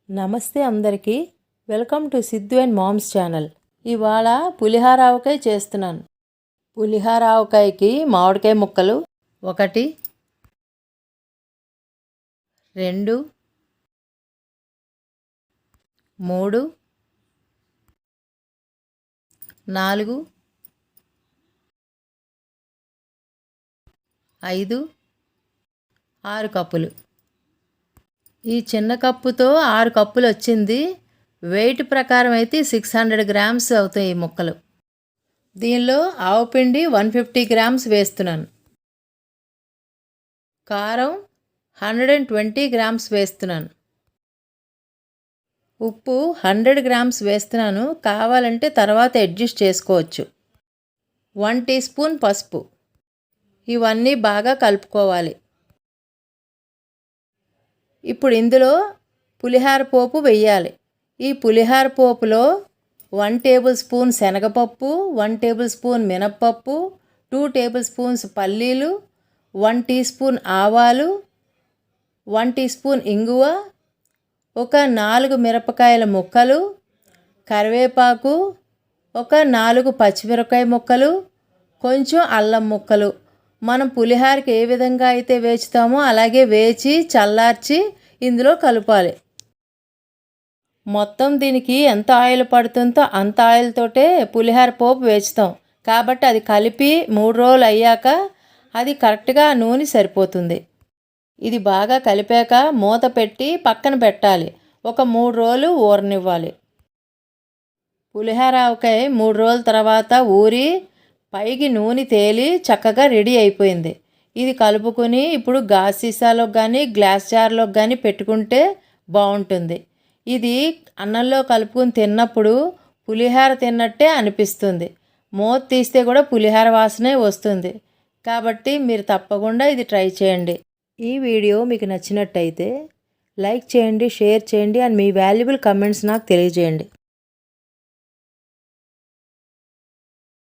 నమస్తే అందరికీ, welcome to Siddhu and mom's channel. ఇవాళ పులిహార ఆవకాయ చేస్తున్నాను. పులిహార ఆవకాయకి మామిడికాయ ముక్కలు 1, 2, 3, 4, 5, 6 కప్పులు. ఈ చిన్న కప్పుతో 6 కప్పులు వచ్చింది. వెయిట్ ప్రకారం అయితే 600 గ్రామ్స్ అవుతాయి ఈ ముక్కలు. దీనిలో ఆవపిండి 150 గ్రామ్స్ వేస్తున్నాను. కారం 120 గ్రామ్స్ వేస్తున్నాను. ఉప్పు 100 గ్రామ్స్ వేస్తున్నాను, కావాలంటే తర్వాత అడ్జస్ట్ చేసుకోవచ్చు. 1 టీ స్పూన్ పసుపు. ఇవన్నీ బాగా కలుపుకోవాలి. ఇప్పుడు ఇందులో పులిహార పోపు వేయాలి. ఈ పులిహార పోపులో 1 టేబుల్ స్పూన్ శనగపప్పు, 1 టేబుల్ స్పూన్ మినప్పప్పు, 2 టేబుల్ స్పూన్స్ పల్లీలు, 1 టీ స్పూన్ ఆవాలు, 1 టీ స్పూన్ ఇంగువ, ఒక 4 మిరపకాయల ముక్కలు, కరివేపాకు, ఒక 4 పచ్చిమిరపకాయ ముక్కలు, కొంచెం అల్లం ముక్కలు. మనం పులిహారకి ఏ విధంగా అయితే వేచుతామో అలాగే వేచి చల్లార్చి ఇందులో కలపాలి. మొత్తం దీనికి ఎంత ఆయిల్ పడుతుందో అంత ఆయిల్ తోటే పులిహార పోపు వేచుతాం కాబట్టి అది కలిపి 3 రోజులు అయ్యాక అది కరెక్ట్గా నూనె సరిపోతుంది. ఇది బాగా కలిపాక మూత పెట్టి పక్కన పెట్టాలి. ఒక 3 రోజులు ఊరనివ్వాలి. పులిహార ఆవకాయ 3 రోజుల తర్వాత ఊరి పైకి నూనె తేలి చక్కగా రెడీ అయిపోయింది. ఇది కలుపుకొని ఇప్పుడు గాజు సీసాలోకి కానీ గ్లాస్ జార్లోకి కానీ పెట్టుకుంటే బాగుంటుంది. ఇది అన్నంలో కలుపుకొని తిన్నప్పుడు పులిహార తిన్నట్టే అనిపిస్తుంది. మూత తీస్తే కూడా పులిహార వాసనే వస్తుంది. కాబట్టి మీరు తప్పకుండా ఇది ట్రై చేయండి. ఈ వీడియో మీకు నచ్చినట్టయితే లైక్ చేయండి, షేర్ చేయండి అండ్ మీ వాల్యుబుల్ కమెంట్స్ నాకు తెలియజేయండి.